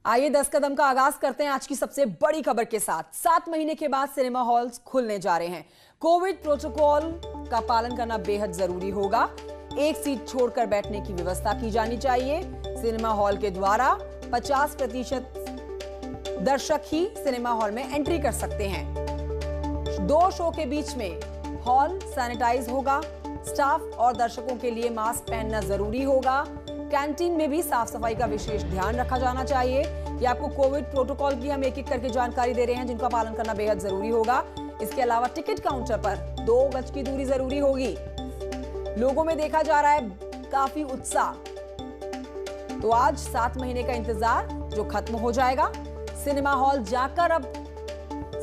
आइए 10 कदम का आगाज करते हैं आज की सबसे बड़ी खबर के साथ। 7 महीने के बाद सिनेमा हॉल्स खुलने जा रहे हैं। कोविड प्रोटोकॉल का पालन करना बेहद जरूरी होगा। एक सीट छोड़कर बैठने की व्यवस्था की जानी चाहिए। सिनेमा हॉल के द्वारा 50% दर्शक ही सिनेमा हॉल में एंट्री कर सकते हैं। 2 शो के बीच में हॉल सैनिटाइज होगा। स्टाफ और दर्शकों के लिए मास्क पहनना जरूरी होगा। कैंटीन में भी साफ सफाई का विशेष ध्यान रखा जाना चाहिए। ये आपको कोविड प्रोटोकॉल की हम एक एक करके जानकारी दे रहे हैं जिनका पालन करना बेहद जरूरी होगा। इसके अलावा टिकट काउंटर पर 2 गज की दूरी जरूरी होगी। लोगों में देखा जा रहा है काफी उत्साह। तो आज 7 महीने का इंतजार जो खत्म हो जाएगा। सिनेमा हॉल जाकर अब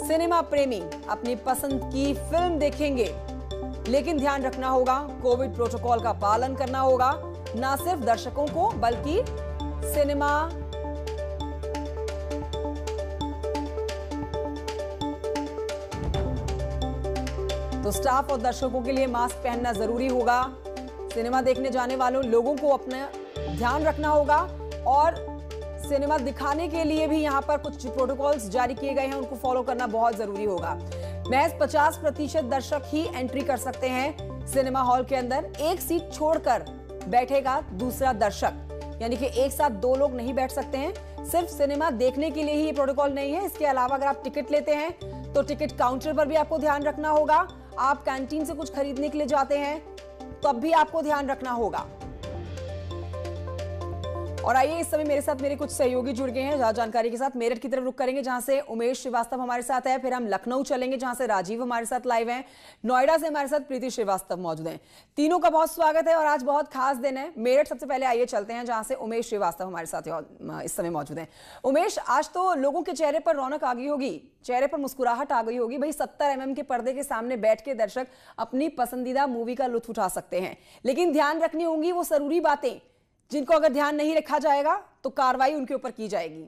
सिनेमा प्रेमी अपनी पसंद की फिल्म देखेंगे, लेकिन ध्यान रखना होगा कोविड प्रोटोकॉल का पालन करना होगा। ना सिर्फ दर्शकों को बल्कि सिनेमा तो स्टाफ और दर्शकों के लिए मास्क पहनना जरूरी होगा। सिनेमा देखने जाने वालों लोगों को अपना ध्यान रखना होगा और सिनेमा दिखाने के लिए भी यहां पर कुछ प्रोटोकॉल्स जारी किए गए हैं, उनको फॉलो करना बहुत जरूरी होगा। महज 50% दर्शक ही एंट्री कर सकते हैं सिनेमा हॉल के अंदर। एक सीट छोड़कर बैठेगा दूसरा दर्शक, यानी कि एक साथ 2 लोग नहीं बैठ सकते हैं। सिर्फ सिनेमा देखने के लिए ही ये प्रोटोकॉल नहीं है। इसके अलावा अगर आप टिकट लेते हैं तो टिकट काउंटर पर भी आपको ध्यान रखना होगा। आप कैंटीन से कुछ खरीदने के लिए जाते हैं तब भी आपको ध्यान रखना होगा। और आइए इस समय मेरे साथ मेरे कुछ सहयोगी जुड़ गए हैं जानकारी के साथ। मेरठ की तरफ रुक करेंगे जहां से उमेश श्रीवास्तव हमारे साथ है। फिर हम लखनऊ चलेंगे जहां से राजीव हमारे साथ लाइव हैं। नोएडा से हमारे साथ प्रीति श्रीवास्तव मौजूद हैं। तीनों का बहुत स्वागत है और आज बहुत खास दिन है। मेरठ सबसे पहले आइए चलते हैं जहां से उमेश श्रीवास्तव हमारे साथ इस समय मौजूद हैं। उमेश, आज तो लोगों के चेहरे पर रौनक आ गई होगी, चेहरे पर मुस्कुराहट आ गई होगी। भाई 70 mm के पर्दे के सामने बैठ के दर्शक अपनी पसंदीदा मूवी का लुत्फ उठा सकते हैं, लेकिन ध्यान रखनी होंगी वो जरूरी बातें जिनको अगर ध्यान नहीं रखा जाएगा तो कार्रवाई उनके ऊपर की जाएगी।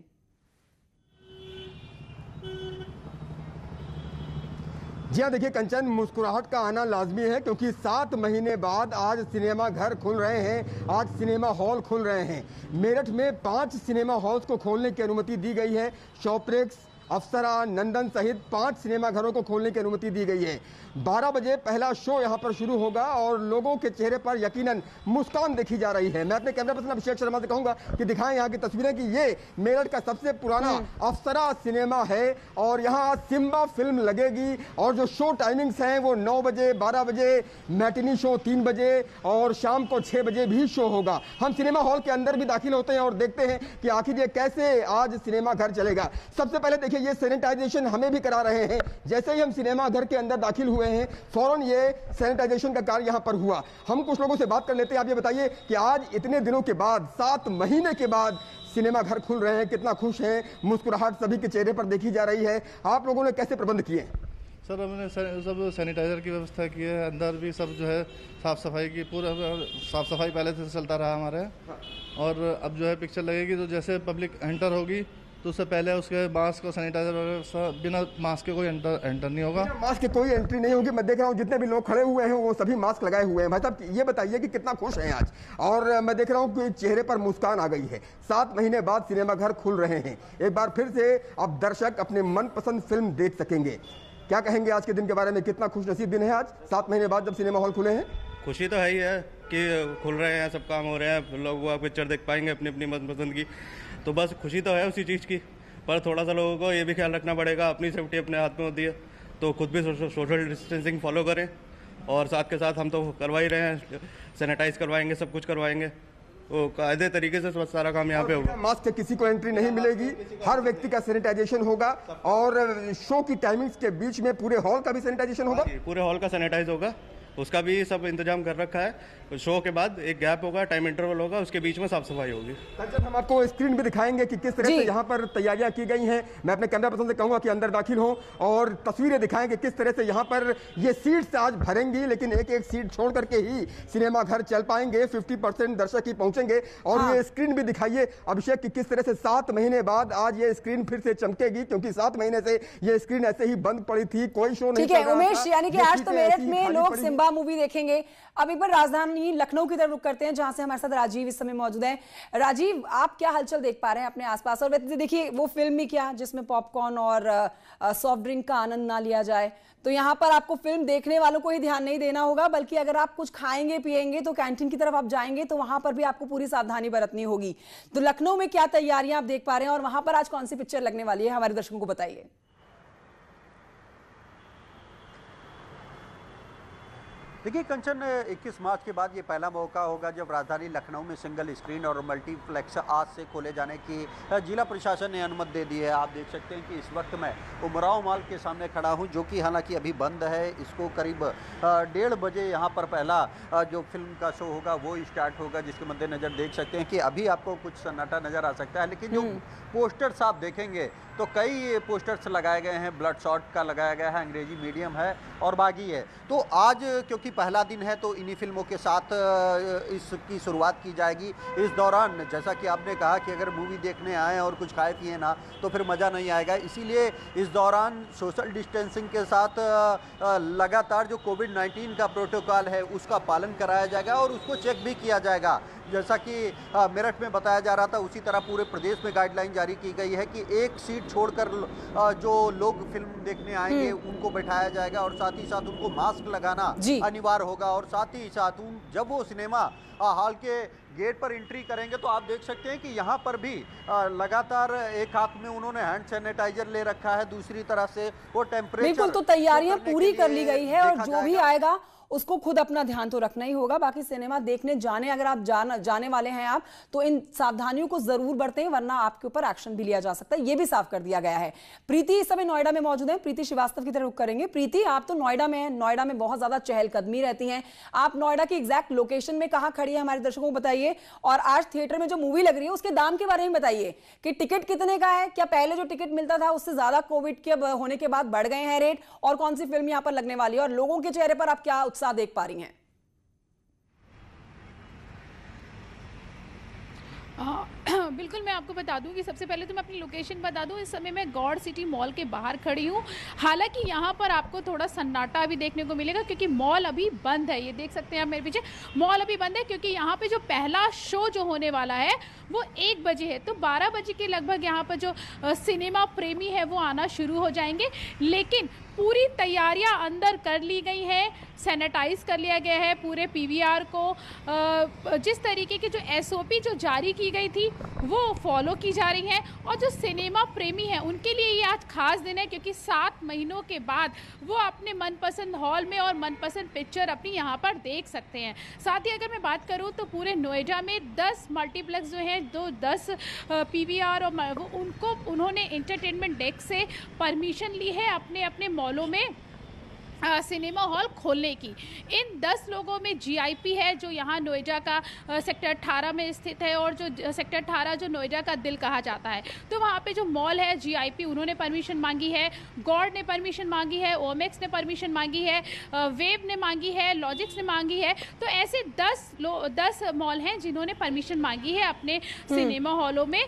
जी हाँ, देखिए कंचन, मुस्कुराहट का आना लाजमी है क्योंकि 7 महीने बाद आज सिनेमा घर खुल रहे हैं, आज सिनेमा हॉल खुल रहे हैं। मेरठ में 5 सिनेमा हॉल्स को खोलने की अनुमति दी गई है। शॉप्रेक्स, अप्सरा, नंदन सहित 5 सिनेमा घरों को खोलने की अनुमति दी गई है। 12 बजे पहला शो यहां पर शुरू होगा और लोगों के चेहरे पर यकीनन मुस्कान देखी जा रही है। मैं अपने कैमरा पर्सन अभिषेक शर्मा से कहूंगा कि दिखाएं यहां की तस्वीरें कि ये मेरठ का सबसे पुराना अप्सरा सिनेमा है और यहां सिम्बा फिल्म लगेगी। और जो शो टाइमिंग्स हैं वो 9 बजे, 12 बजे, मैटिनी शो 3 बजे और शाम को 6 बजे भी शो होगा। हम सिनेमा हॉल के अंदर भी दाखिल होते हैं और देखते हैं कि आखिर ये कैसे आज सिनेमा घर चलेगा। सबसे पहले देखिए ये सैनिटाइजेशन हमें भी करा रहे हैं। जैसे ही हम सिनेमा घर के अंदर दाखिल हुए हैं फौरन ये सैनिटाइजेशन का कार्य यहां पर हुआ। हम कुछ लोगों से बात कर लेते हैं। आप ये बताइए कि आज इतने दिनों के बाद, 7 महीने के बाद सिनेमा घर खुल रहे हैं, कितना खुश हैं? मुस्कुराहट सभी के चेहरे पर देखी जा रही है। आप लोगों ने कैसे प्रबंध किए? सर, हमने सब सैनिटाइजर की व्यवस्था की है। अंदर भी सब जो है साफ सफाई की, पूरा साफ सफाई पहले से चलता रहा हमारे। और अब जो है पिक्चर लगेगी तो जैसे पब्लिक एंटर होगी तो उससे पहले उसके मास्क और सैनिटाइजर वगैरह, बिना मास्क के कोई एंटर नहीं होगा। मास्क के कोई एंट्री नहीं होगी। मैं देख रहा हूँ जितने भी लोग खड़े हुए हैं वो सभी मास्क लगाए हुए हैं। भाई साहब, ये बताइए कि कितना खुश हैं आज? और मैं देख रहा हूँ कि चेहरे पर मुस्कान आ गई है। 7 महीने बाद सिनेमा घर खुल रहे हैं। एक बार फिर से अब दर्शक अपने मनपसंद फिल्म देख सकेंगे। क्या कहेंगे आज के दिन के बारे में? कितना खुश नसीब दिन है आज 7 महीने बाद जब सिनेमा हॉल खुले हैं? खुशी तो है ही है कि खुल रहे हैं, सब काम हो रहे हैं, लोग वो पिक्चर देख पाएंगे अपनी अपनी मनपसंद की। तो बस खुशी तो है उसी चीज़ की, पर थोड़ा सा लोगों को ये भी ख्याल रखना पड़ेगा, अपनी सेफ्टी अपने हाथ में होती है, तो खुद भी सोशल डिस्टेंसिंग फॉलो करें। और साथ के साथ हम तो करवा ही रहे हैं, सैनिटाइज करवाएंगे, सब कुछ करवाएंगे, तो कायदे तरीके से सारा काम यहाँ पे होगा। मास्क से किसी को एंट्री नहीं मिलेगी, हर व्यक्ति का सैनिटाइजेशन होगा। और शो की टाइमिंग्स के बीच में पूरे हॉल का भी सैनिटाइजेशन होगा। पूरे हॉल का सैनिटाइज होगा, उसका भी सब इंतजाम कर रखा है। शो के बाद एक गैप होगा, टाइम इंटरवल होगा, उसके बीच में साफ सफाई होगी। हम आपको स्क्रीन भी दिखाएंगे कि किस तरह से यहाँ पर तैयारियां की गई हैं। मैं अपने कैमरा पर्सन से कहूंगा कि अंदर दाखिल हो और तस्वीरें दिखाएंगे किस तरह से यहाँ पर ये सीट्स आज भरेंगी, लेकिन एक एक सीट छोड़ करके ही सिनेमा घर चल पाएंगे। 50% दर्शक ही पहुंचेंगे। और ये स्क्रीन भी दिखाइए अभिषेक कि किस तरह से 7 महीने बाद आज ये स्क्रीन फिर से चमकेगी, क्योंकि 7 महीने से ये स्क्रीन ऐसे ही बंद पड़ी थी, कोई शो नहीं। ठीक है उमेश, यानी कि आज तो मेरठ में लोग सिम्बा सिम्बा मूवी देखेंगे। अब एक बार राजधानी लखनऊ की तरफ रुक करते हैं, जहां से हमारे साथ राजीव इस समय मौजूद है। राजीव, आप क्या हलचल देख पा रहे हैं अपने आसपास? और वैसे देखिए, वो फिल्म ही क्या जिसमें पॉपकॉर्न और सॉफ्ट ड्रिंक का आनंद ना लिया जाए। तो यहाँ पर आपको फिल्म देखने वालों को ही ध्यान नहीं देना होगा, बल्कि अगर आप कुछ खाएंगे पिएंगे तो कैंटीन की तरफ आप जाएंगे तो वहां पर भी आपको पूरी सावधानी बरतनी होगी। तो लखनऊ में क्या तैयारियां आप देख पा रहे हैं और वहां पर आज कौन सी पिक्चर लगने वाली है, हमारे दर्शकों को बताइए। देखिए कंचन, 21 मार्च के बाद ये पहला मौका होगा जब राजधानी लखनऊ में सिंगल स्क्रीन और मल्टीप्लेक्स आज से खोले जाने की जिला प्रशासन ने अनुमति दे दी है। आप देख सकते हैं कि इस वक्त मैं उमराव मॉल के सामने खड़ा हूं, जो कि हालांकि अभी बंद है। इसको करीब 1:30 बजे यहाँ पर पहला जो फिल्म का शो होगा वो स्टार्ट होगा, जिसके मद्देनज़र देख सकते हैं कि अभी आपको कुछ सन्नाटा नज़र आ सकता है। लेकिन जो पोस्टर्स आप देखेंगे तो कई पोस्टर्स लगाए गए हैं। ब्लड शॉट का लगाया गया है, अंग्रेजी मीडियम है और बागी है। तो आज क्योंकि पहला दिन है तो इन्हीं फिल्मों के साथ इसकी शुरुआत की जाएगी। इस दौरान जैसा कि आपने कहा कि अगर मूवी देखने आए और कुछ खाए पिए ना तो फिर मज़ा नहीं आएगा, इसीलिए इस दौरान सोशल डिस्टेंसिंग के साथ लगातार जो कोविड-19 का प्रोटोकॉल है उसका पालन कराया जाएगा और उसको चेक भी किया जाएगा। जैसा कि मेरठ में बताया जा रहा था, उसी तरह पूरे प्रदेश में गाइडलाइन जारी की गई है कि एक सीट छोड़कर जो लोग फिल्म देखने आएंगे उनको बैठाया जाएगा और साथ ही साथ उनको मास्क लगाना अनिवार्य होगा। और साथ ही साथ जब वो सिनेमा हॉल के गेट पर एंट्री करेंगे तो आप देख सकते हैं कि यहाँ पर भी लगातार एक हाथ में उन्होंने हैंड सैनिटाइजर ले रखा है, दूसरी तरह से वो टेम्परेचर। बिल्कुल, तो तैयारियां पूरी कर ली गई है और जो भी आएगा उसको खुद अपना ध्यान तो रखना ही होगा। बाकी सिनेमा देखने जाने अगर आप जाने वाले हैं आप, तो इन सावधानियों को जरूर बरतें, वरना आपके ऊपर एक्शन भी लिया जा सकता है। ये भी साफ कर दिया गया है। प्रीति इस समय नोएडा में मौजूद है, प्रीति श्रीवास्तव की तरफ रुख करेंगे। प्रीति, आप तो नोएडा में हैं, नोएडा में बहुत ज्यादा चहलकदमी रहती है। आप नोएडा की एग्जैक्ट लोकेशन में कहां खड़ी है हमारे दर्शकों को बताइए, और आज थिएटर में जो मूवी लग रही है उसके दाम के बारे में बताइए कि टिकट कितने का है, क्या पहले जो टिकट मिलता था उससे ज्यादा कोविड के होने के बाद बढ़ गए हैं रेट, और कौन सी फिल्म यहां पर लगने वाली है, और लोगों के चेहरे पर आप क्या उत्साह देख पा रही हैं? बिल्कुल, मैं आपको बता दूं कि सबसे पहले तो मैं अपनी लोकेशन बता दूं। इस समय मैं गॉड सिटी मॉल के बाहर खड़ी हूं। हालांकि यहां पर आपको थोड़ा सन्नाटा भी देखने को मिलेगा क्योंकि मॉल अभी बंद है। ये देख सकते हैं आप मेरे पीछे, मॉल अभी बंद है क्योंकि यहां पे जो पहला शो जो होने वाला है वो 1 बजे है। तो 12 बजे के लगभग यहाँ पर जो सिनेमा प्रेमी है वो आना शुरू हो जाएंगे। लेकिन पूरी तैयारियां अंदर कर ली गई हैं, सैनिटाइज कर लिया गया है पूरे पीवीआर को। जिस तरीके की जो एसओपी जो जारी की गई थी वो फॉलो की जा रही है। और जो सिनेमा प्रेमी हैं उनके लिए ये आज खास दिन है क्योंकि 7 महीनों के बाद वो अपने मनपसंद हॉल में और मनपसंद पिक्चर अपनी यहाँ पर देख सकते हैं। साथ ही अगर मैं बात करूँ तो पूरे नोएडा में 10 मल्टीप्लेक्स जो हैं, 10 पीवीआर और उन्होंने एंटरटेनमेंट डेस्क से परमिशन ली है अपने अपने मॉलों में सिनेमा हॉल खोलने की। इन 10 लोगों में जीआईपी है जो यहाँ नोएडा का सेक्टर 18 में स्थित है, और जो सेक्टर 18 जो नोएडा का दिल कहा जाता है। तो वहाँ पे जो मॉल है जीआईपी उन्होंने परमिशन मांगी है, गॉड ने परमिशन मांगी है, ओमेक्स ने परमिशन मांगी है, वेव ने मांगी है, लॉजिक्स ने मांगी है। तो ऐसे 10 मॉल हैं जिन्होंने परमिशन मांगी है अपने सिनेमा हॉलों में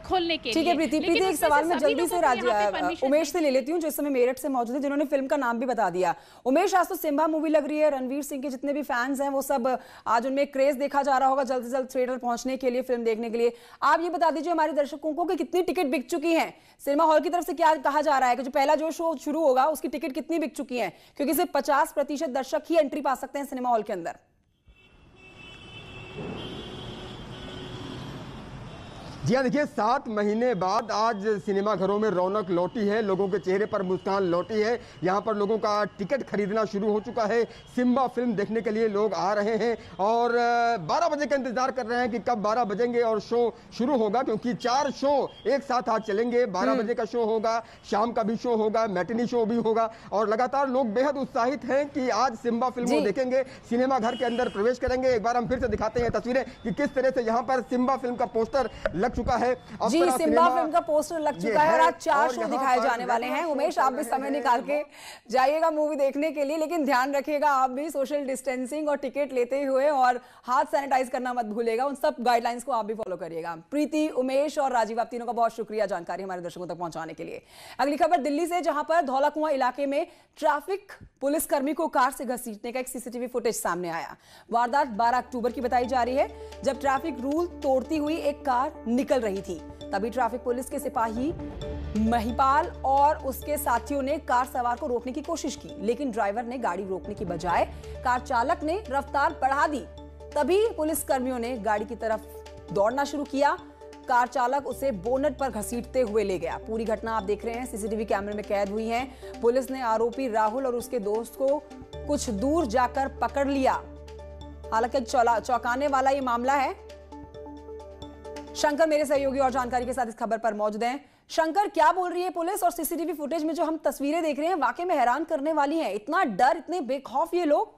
खोलने के लिए। ठीक है प्रीति, एक सवाल मैं जल्दी से उमेश से ले लेती हूँ जो इस समय मेरठ से मौजूद है, जिन्होंने फिल्म का नाम भी बता दिया। उमेश, आज तो सिम्बा मूवी लग रही है, रणवीर सिंह के जितने भी फैंस हैं वो सब आज उनमें क्रेज देखा जा रहा होगा जल्द से जल्द थिएटर पहुंचने के लिए, फिल्म देखने के लिए। आप ये बता दीजिए हमारे दर्शकों को कि कितनी टिकट बिक चुकी हैं सिनेमा हॉल की तरफ से। क्या कहा जा रहा है कि जो पहला जो शो शुरू होगा उसकी टिकट कितनी बिक चुकी है, क्योंकि सिर्फ 50% दर्शक ही एंट्री पा सकते हैं सिनेमा हॉल के अंदर। जी हाँ, देखिए 7 महीने बाद आज सिनेमा घरों में रौनक लौटी है, लोगों के चेहरे पर मुस्कान लौटी है। यहाँ पर लोगों का टिकट खरीदना शुरू हो चुका है, सिम्बा फिल्म देखने के लिए लोग आ रहे हैं और 12 बजे का इंतजार कर रहे हैं कि कब 12 बजेंगे और शो शुरू होगा, क्योंकि 4 शो एक साथ आज चलेंगे। 12 बजे का शो होगा, शाम का भी शो होगा, मैटिनी शो भी होगा और लगातार लोग बेहद उत्साहित हैं कि आज सिम्बा फिल्म को देखेंगे, सिनेमा घर के अंदर प्रवेश करेंगे। एक बार हम फिर से दिखाते हैं तस्वीरें कि किस तरह से यहाँ पर सिम्बा फिल्म का पोस्टर लग चुका है। जी, सिम्बा फिल्म का पोस्टर लग चुका है और आज 4 शो दिखाए जाने वाले हैं। उमेश, आप भी समय निकाल के जाइएगा मूवी देखने के लिए, लेकिन ध्यान रखिएगा आप भी सोशल डिस्टेंसिंग और टिकट लेते हुए, और हाथ सैनिटाइज करना मत भूलिएगा। उन सब गाइडलाइंस को आप भी फॉलो करिएगा। प्रीति, उमेश और राजीव, आप तीनों का बहुत शुक्रिया जानकारी हमारे दर्शकों तक पहुंचाने के लिए। अगली खबर दिल्ली से, जहां पर धौला कुआं इलाके में ट्रैफिक पुलिसकर्मी को कार से घसीटने का एक सीसीटीवी फुटेज सामने आया। वारदात 12 अक्टूबर की बताई जा रही है, जब ट्रैफिक रूल तोड़ती हुई एक कार निकल रही थी। तभी ट्रैफिक पुलिस के सिपाही महिपाल और उसके साथियों ने कार सवार को रोकने की कोशिश की, लेकिन ड्राइवर ने गाड़ी रोकने की बजाय कार चालक ने रफ्तार बढ़ा दी। तभी पुलिस कर्मियों ने गाड़ी की तरफ दौड़ना शुरू किया। कार चालक उसे बोनट पर घसीटते हुए ले गया। पूरी घटना आप देख रहे हैं, सीसीटीवी कैमरे में कैद हुई है। पुलिस ने आरोपी राहुल और उसके दोस्त को कुछ दूर जाकर पकड़ लिया। हालांकि चौंकाने वाला ये मामला है। शंकर मेरे सहयोगी और जानकारी के साथ इस खबर पर मौजूद हैं। शंकर, क्या बोल रही है पुलिस? और सीसीटीवी फुटेज में जो हम तस्वीरें देख रहे हैं वाकई में हैरान करने वाली हैं। इतना डर, इतने बेखौफ ये लोग।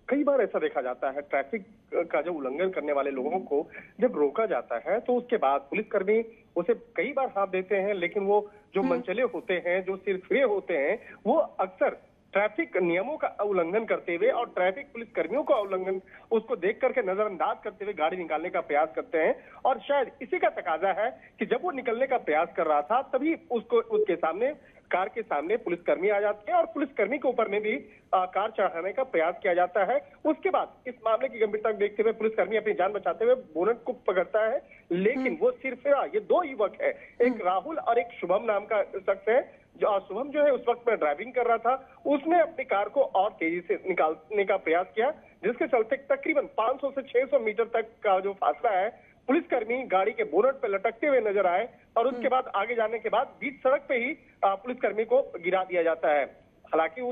कई बार ऐसा देखा जाता है, ट्रैफिक का जो उल्लंघन करने वाले लोगों को जब रोका जाता है तो उसके बाद पुलिसकर्मी उसे कई बार साथ देते हैं, लेकिन वो जो मनचले होते हैं, जो सिरफिरे होते हैं, वो अक्सर ट्रैफिक नियमों का उल्लंघन करते हुए और ट्रैफिक पुलिस कर्मियों का उल्लंघन उसको देख करके नजरअंदाज करते हुए गाड़ी निकालने का प्रयास करते हैं। और शायद इसी का तकाजा है कि जब वो निकलने का प्रयास कर रहा था तभी उसके सामने, कार के सामने पुलिसकर्मी आ जाते हैं और पुलिसकर्मी के ऊपर में भी कार चढ़ाने का प्रयास किया जाता है। उसके बाद इस मामले की गंभीरता देखते हुए पुलिसकर्मी अपनी जान बचाते हुए बोनट को पकड़ता है, लेकिन वो सिर्फ ये 2 युवक है, एक राहुल और एक शुभम नाम का शख्स है। शुभम जो है उस वक्त में ड्राइविंग कर रहा था, उसने अपनी कार को और तेजी से निकालने का प्रयास किया, जिसके चलते तकरीबन 500 से 600 मीटर तक का जो फासला है, पुलिसकर्मी गाड़ी के बोनट पे लटकते हुए नजर आए और उसके बाद आगे जाने के बाद बीच सड़क पे ही पुलिसकर्मी को गिरा दिया जाता है। हालांकि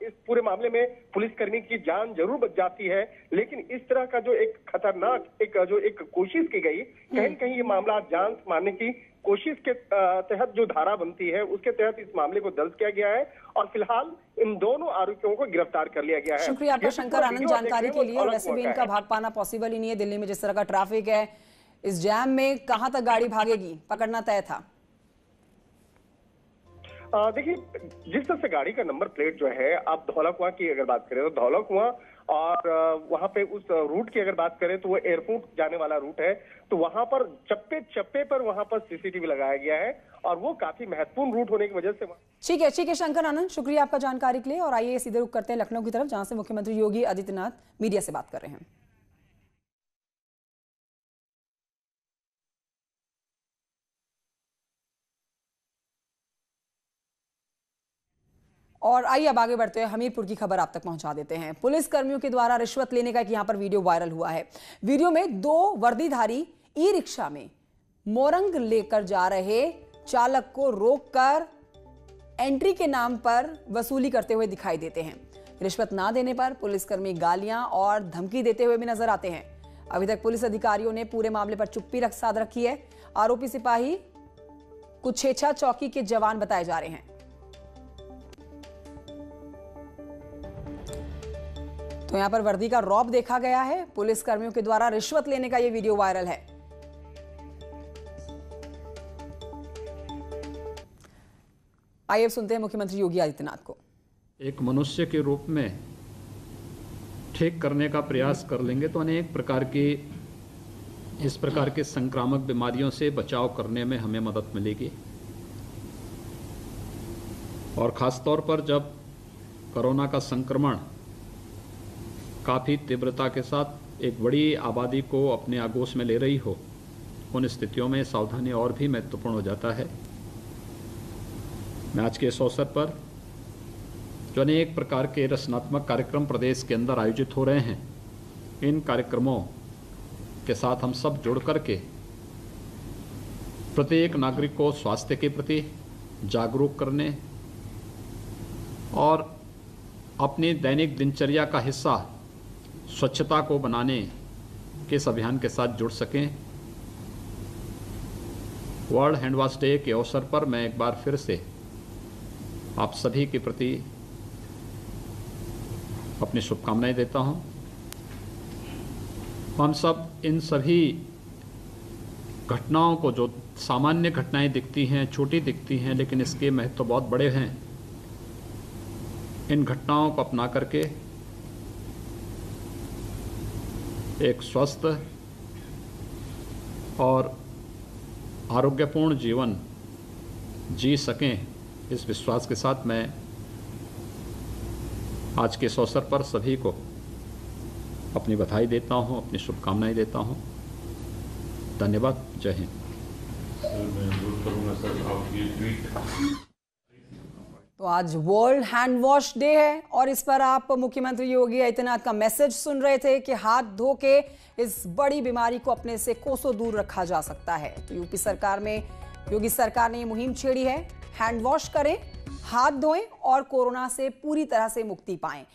इस पूरे मामले में पुलिसकर्मी की जान जरूर बच जाती है, लेकिन इस तरह का जो एक खतरनाक एक कोशिश की गई, कहीं न कहीं ये मामला जान मारने की कोशिश के तहत जो धारा बनती है उसके तहत इस मामले को दर्ज किया गया है और फिलहाल इन दोनों आरोपियों को गिरफ्तार कर लिया गया है। शुक्रिया आपका शंकर आनंद जानकारी के लिए। वैसे भी इनका भाग पाना पॉसिबल ही नहीं है। दिल्ली में जिस तरह का ट्रैफिक है, इस जैम में कहां तक गाड़ी भागेगी, पकड़ना तय था। देखिए, जिस तरह से गाड़ी का नंबर प्लेट जो है, आप धौला कुआं की अगर बात करें तो धौला कुआं और वहां पे उस रूट की अगर बात करें तो वो एयरपोर्ट जाने वाला रूट है, तो वहां पर चप्पे चप्पे पर वहां पर सीसीटीवी लगाया गया है और वो काफी महत्वपूर्ण रूट होने की वजह से। ठीक है शंकर आनंद, शुक्रिया आपका जानकारी के लिए। और आइए सीधे रुख करते हैं लखनऊ की तरफ, जहां से मुख्यमंत्री योगी आदित्यनाथ मीडिया से बात कर रहे हैं। और आइए अब आगे बढ़ते हुए हमीरपुर की खबर आप तक पहुंचा देते हैं। पुलिस कर्मियों के द्वारा रिश्वत लेने का एक यहां पर वीडियो वायरल हुआ है। वीडियो में 2 वर्दीधारी ई रिक्शा में मोरंग लेकर जा रहे चालक को रोककर एंट्री के नाम पर वसूली करते हुए दिखाई देते हैं। रिश्वत ना देने पर पुलिसकर्मी गालियां और धमकी देते हुए भी नजर आते हैं। अभी तक पुलिस अधिकारियों ने पूरे मामले पर चुप्पी साध रखी है। आरोपी सिपाही कुछेछा चौकी के जवान बताए जा रहे हैं। तो यहां पर वर्दी का रौब देखा गया है। पुलिस कर्मियों के द्वारा रिश्वत लेने का यह वीडियो वायरल है। आइए सुनते हैं मुख्यमंत्री योगी आदित्यनाथ को। एक मनुष्य के रूप में ठीक करने का प्रयास कर लेंगे तो अनेक प्रकार की इस प्रकार के संक्रामक बीमारियों से बचाव करने में हमें मदद मिलेगी। और ख़ास तौर पर जब कोरोना का संक्रमण काफ़ी तीव्रता के साथ एक बड़ी आबादी को अपने आगोश में ले रही हो, उन स्थितियों में सावधानी और भी महत्वपूर्ण हो जाता है। मैं आज के इस अवसर पर जो अनेक प्रकार के रचनात्मक कार्यक्रम प्रदेश के अंदर आयोजित हो रहे हैं, इन कार्यक्रमों के साथ हम सब जुड़ करके प्रत्येक नागरिक को स्वास्थ्य के प्रति जागरूक करने और अपनी दैनिक दिनचर्या का हिस्सा स्वच्छता को बनाने के इस अभियान के साथ जुड़ सकें। वर्ल्ड हैंड वॉश डे के अवसर पर मैं एक बार फिर से आप सभी के प्रति अपनी शुभकामनाएं देता हूं। हम सब इन सभी घटनाओं को, जो सामान्य घटनाएं दिखती हैं, छोटी दिखती हैं, लेकिन इसके महत्व बहुत बड़े हैं, इन घटनाओं को अपना करके एक स्वस्थ और आरोग्यपूर्ण जीवन जी सकें, इस विश्वास के साथ मैं आज के इस अवसर पर सभी को अपनी बधाई देता हूं, अपनी शुभकामनाएं देता हूं। धन्यवाद। जय हिंद। तो आज वर्ल्ड हैंड वॉश डे है और इस पर आप मुख्यमंत्री योगी आदित्यनाथ का मैसेज सुन रहे थे कि हाथ धो के इस बड़ी बीमारी को अपने से कोसों दूर रखा जा सकता है। तो यूपी सरकार में योगी सरकार ने ये मुहिम छेड़ी है, हैंड वॉश करें, हाथ धोएं और कोरोना से पूरी तरह से मुक्ति पाएं।